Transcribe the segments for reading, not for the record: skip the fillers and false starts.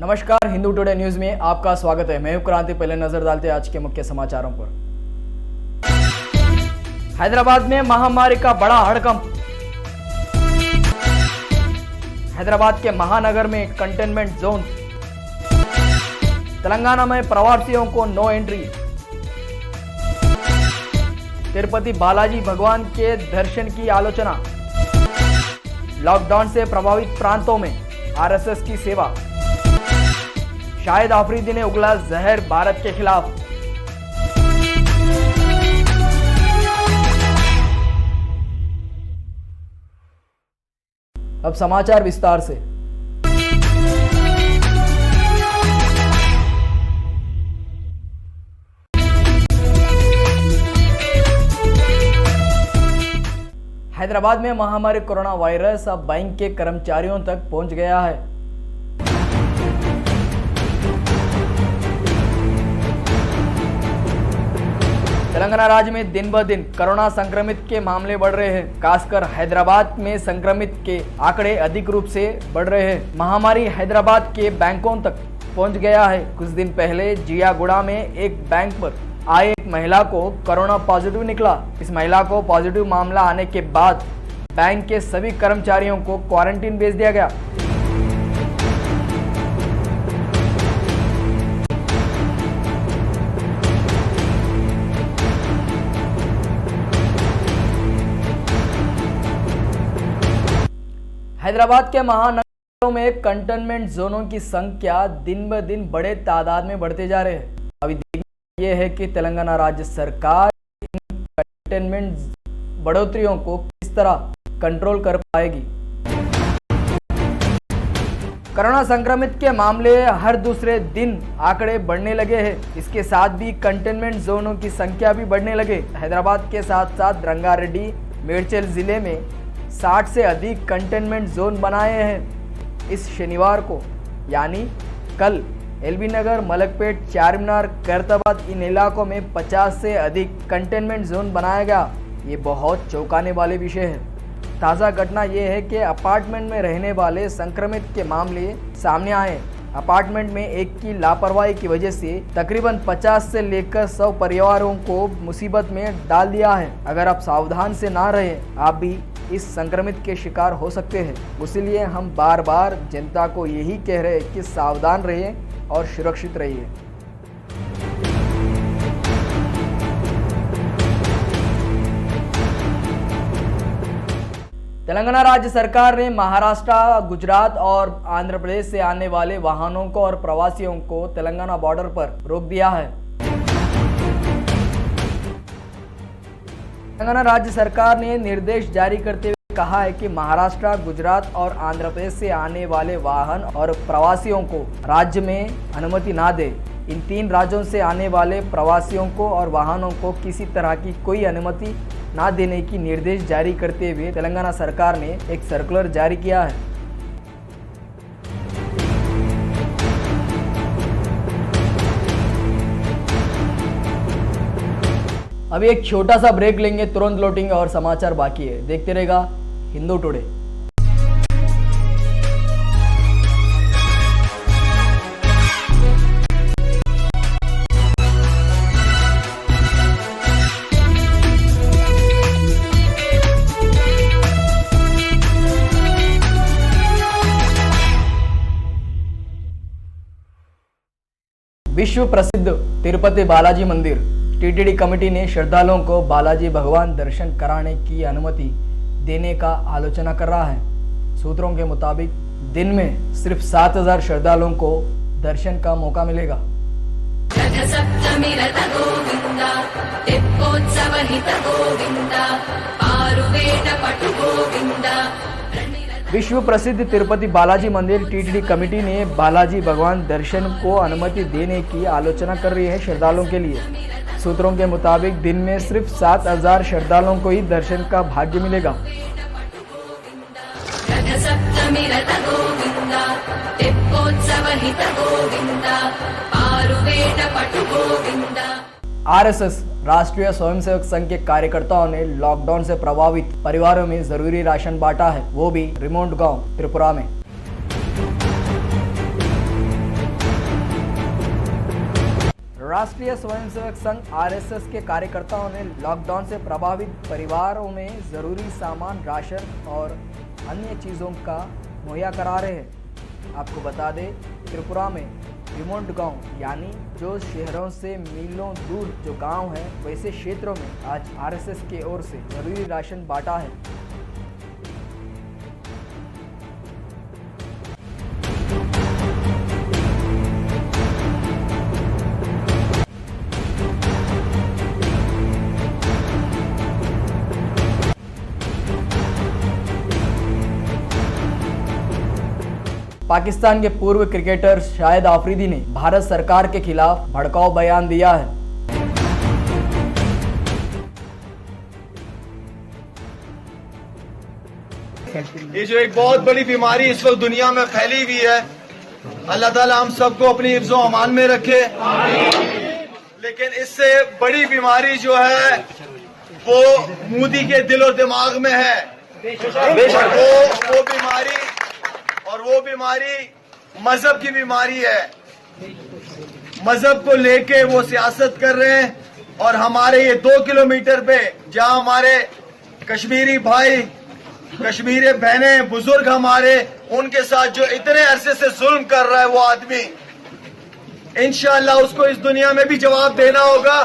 नमस्कार, Hindu today news में आपका स्वागत है। मैं हूं क्रांति। पहले नजर डालते हैं आज के मुख्य समाचारों पर। हैदराबाद में महामारी का बड़ा हड़कंप। हैदराबाद के महानगर में कंटेनमेंट जोन। तेलंगाना में प्रवासियों को नो एंट्री। तिरुपति बालाजी भगवान के दर्शन की आलोचना। लॉकडाउन से प्रभावित प्रांतों में आरएसएस की सेवा। शाहिद आफरीदी ने उगला जहर भारत के खिलाफ। अब समाचार विस्तार से। हैदराबाद में महामारी कोरोना वायरस अब बैंक के कर्मचारियों तक पहुंच गया है। तेलंगाना राज्य में दिन ब दिन कोरोना संक्रमित के मामले बढ़ रहे हैं। खासकर हैदराबाद में संक्रमित के आंकड़े अधिक रूप से बढ़ रहे हैं। महामारी हैदराबाद के बैंकों तक पहुंच गया है। कुछ दिन पहले जियागुड़ा में एक बैंक पर आए एक महिला को कोरोना पॉजिटिव निकला। इस महिला को पॉजिटिव मामला आने के बाद बैंक के सभी कर्मचारियों को क्वारंटीन भेज दिया गया। हैदराबाद के महानगरों में कंटेनमेंट जोनों की संख्या दिन ब दिन बड़े तादाद में बढ़ते जा रहे हैं। अभी देखना यह है कि तेलंगाना राज्य सरकार इन कंटेनमेंट बढ़ोतरियों को किस तरह कंट्रोल कर पाएगी। कोरोना संक्रमित के मामले हर दूसरे दिन आंकड़े बढ़ने लगे हैं। इसके साथ भी कंटेनमेंट जोनों की संख्या भी बढ़ने लगे। हैदराबाद के साथ साथ रंगारेड्डी, मेडचल जिले में 60 से अधिक कंटेनमेंट जोन बनाए हैं। इस शनिवार को यानी कल एलबी नगर, मलकपेट, चारमीनार, कैरताबाद इन इलाकों में 50 से अधिक कंटेनमेंट जोन बनाया गया। ये बहुत चौंकाने वाले विषय है। ताज़ा घटना ये है कि अपार्टमेंट में रहने वाले संक्रमित के मामले सामने आए। अपार्टमेंट में एक की लापरवाही की वजह से तकरीबन 50 से लेकर 100 परिवारों को मुसीबत में डाल दिया है। अगर आप सावधान से ना रहे, आप भी इस संक्रमित के शिकार हो सकते हैं। इसलिए हम बार बार जनता को यही कह रहे हैं कि सावधान रहिए और सुरक्षित रहिए। तेलंगाना राज्य सरकार ने महाराष्ट्र, गुजरात और आंध्र प्रदेश से आने वाले वाहनों को और प्रवासियों को तेलंगाना बॉर्डर पर रोक दिया है। तेलंगाना राज्य सरकार ने निर्देश जारी करते हुए कहा है कि महाराष्ट्र, गुजरात और आंध्र प्रदेश से आने वाले वाहन और प्रवासियों को राज्य में अनुमति ना दे। इन 3 राज्यों से आने वाले प्रवासियों को और वाहनों को किसी तरह की कोई अनुमति ना देने की निर्देश जारी करते हुए तेलंगाना सरकार ने एक सर्कुलर जारी किया है। अभी एक छोटा सा ब्रेक लेंगे, तुरंत लौटेंगे और समाचार बाकी है। देखते रहेगा हिंदू टुडे। विश्व प्रसिद्ध तिरुपति बालाजी मंदिर टीटीडी कमेटी ने श्रद्धालुओं को बालाजी भगवान दर्शन कराने की अनुमति देने का आलोचना कर रहा है। सूत्रों के मुताबिक दिन में सिर्फ 7000 श्रद्धालुओं को दर्शन का मौका मिलेगा। विश्व प्रसिद्ध तिरुपति बालाजी मंदिर टीटीडी कमेटी ने बालाजी भगवान दर्शन को अनुमति देने की आलोचना कर रही है श्रद्धालुओं के लिए। सूत्रों के मुताबिक दिन में सिर्फ 7000 श्रद्धालुओं को ही दर्शन का भाग्य मिलेगा। आरएसएस राष्ट्रीय स्वयंसेवक संघ के कार्यकर्ताओं ने लॉकडाउन से प्रभावित परिवारों में जरूरी राशन बांटा है, वो भी रिमोट गांव त्रिपुरा में। राष्ट्रीय स्वयंसेवक संघ आरएसएस के कार्यकर्ताओं ने लॉकडाउन से प्रभावित परिवारों में जरूरी सामान, राशन और अन्य चीज़ों का मुहैया करा रहे हैं। आपको बता दें, त्रिपुरा में रिमोट गांव यानी जो शहरों से मीलों दूर जो गांव हैं, वैसे क्षेत्रों में आज आरएसएस की ओर से जरूरी राशन बांटा है। पाकिस्तान के पूर्व क्रिकेटर शाहिद आफरीदी ने भारत सरकार के खिलाफ भड़काऊ बयान दिया है। ये जो एक बहुत बड़ी बीमारी इस वक्त दुनिया में फैली हुई है, अल्लाह ताला हम सबको अपनी हिफ्ज़ो अमान में रखे। लेकिन इससे बड़ी बीमारी जो है वो मोदी के दिल और दिमाग में है। वो बीमारी मजहब की बीमारी है। मजहब को लेके वो सियासत कर रहे हैं और हमारे ये 2 किलोमीटर पे जहां हमारे कश्मीरी भाई, कश्मीरी बहनें, बुजुर्ग हमारे, उनके साथ जो इतने अरसे से जुल्म कर रहा है वो आदमी, इंशाअल्लाह उसको इस दुनिया में भी जवाब देना होगा।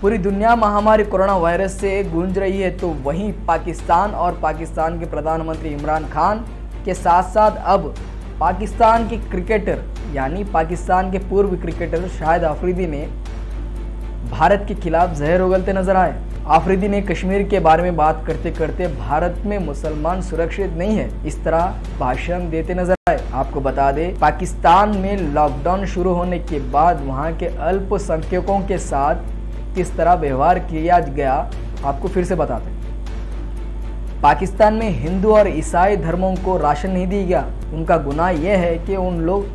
पूरी दुनिया महामारी कोरोना वायरस से गूंज रही है, तो वहीं पाकिस्तान और पाकिस्तान के प्रधानमंत्री इमरान खान के साथ साथ अब पाकिस्तान के क्रिकेटर यानी पाकिस्तान के पूर्व क्रिकेटर शाहिद आफरीदी ने भारत के खिलाफ जहर उगलते नजर आए। आफरीदी ने कश्मीर के बारे में बात करते करते भारत में मुसलमान सुरक्षित नहीं है, इस तरह भाषण देते नजर आए। आपको बता दें, पाकिस्तान में लॉकडाउन शुरू होने के बाद वहां के अल्पसंख्यकों के साथ किस तरह व्यवहार किया गया, आपको फिर से बताते हैं। पाकिस्तान में हिंदू और ईसाई धर्मों को राशन नहीं दिया गया। उनका गुनाह यह है कि उन लोग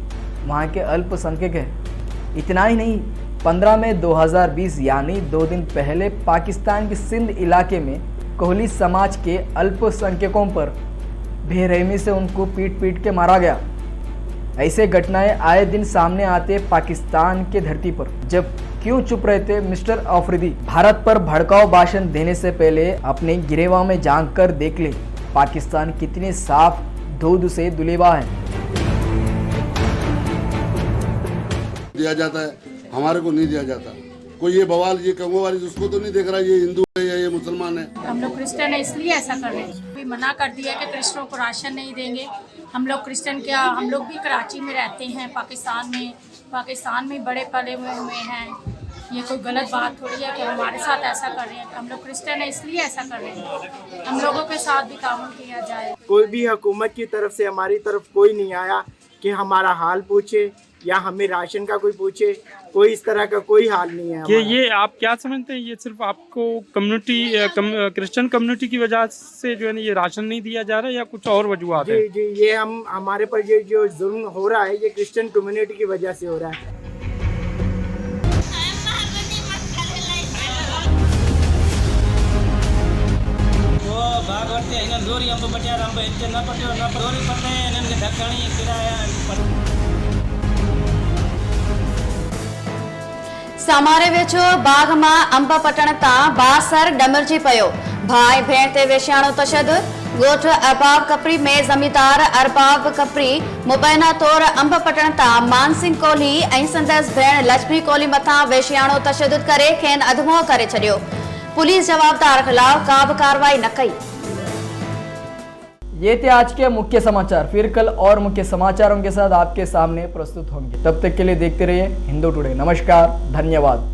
वहाँ के अल्पसंख्यक हैं। इतना ही नहीं, 15 मई 2020 यानी 2 दिन पहले पाकिस्तान के सिंध इलाके में कोहली समाज के अल्पसंख्यकों पर बेरहमी से उनको पीट पीट के मारा गया। ऐसे घटनाएं आए दिन सामने आते पाकिस्तान के धरती पर। जब क्यों चुप रहे थे मिस्टर आफरीदी? भारत पर भड़काऊ भाषण देने से पहले अपने गिरेवा में झांक कर देख ले, पाकिस्तान कितने साफ दूध से दुलेबा है। दिया जाता है, हमारे को नहीं दिया जाता। कोई ये बवाल, ये कंगोवाली उसको तो नहीं देख रहा ये हिंदू है या ये मुसलमान है। हम लोग क्रिश्चियन है इसलिए ऐसा कर रहे हैं। भी मना कर दिया कि क्रिश्चियनों को राशन नहीं देंगे। हम लोग क्रिश्चियन क्या, हम लोग भी कराची में रहते हैं, पाकिस्तान में बड़े पले हुए हैं। ये कोई गलत बात थोड़ी है कि हमारे साथ ऐसा कर रहे हैं। हम लोग क्रिश्चियन है इसलिए ऐसा कर रहे हैं। हम लोगों के साथ भी ताउन किया जाए। कोई भी हुकूमत की तरफ से हमारी तरफ कोई नहीं आया कि हमारा हाल पूछे या हमें राशन का कोई पूछे। कोई इस तरह का कोई हाल नहीं है। कि ये आप क्या समझते हैं, ये सिर्फ आपको क्रिश्चियन कम्युनिटी की वजह से जो है ना ये राशन नहीं दिया जा रहा है या कुछ और वजूहत है? जी, ये हमारे पर ये जो जुल्म हो रहा है ये क्रिश्चियन कम्युनिटी की वजह से हो रहा है। समारे वेझो बाग मां अंब पटण तां बासर डमरजी पयो। भाई भेण ते वेश्याणो तशद्दुद। ॻोठ अरबाब कपरी में ज़मींदार अरबाब कपरी मुबैना तौर अंब पटण तां मानसिंह कोहली ऐं संदसि भेण लक्ष्मी कोहली मथां वेश्याणो तशद्दुद करे खेनि अधमुओ करे छॾियो। पुलिस जवाबदार खिलाफ का भी कार्रवाई न कई। ये थे आज के मुख्य समाचार। फिर कल और मुख्य समाचारों के साथ आपके सामने प्रस्तुत होंगे। तब तक के लिए देखते रहिए हिंदू टुडे। नमस्कार, धन्यवाद।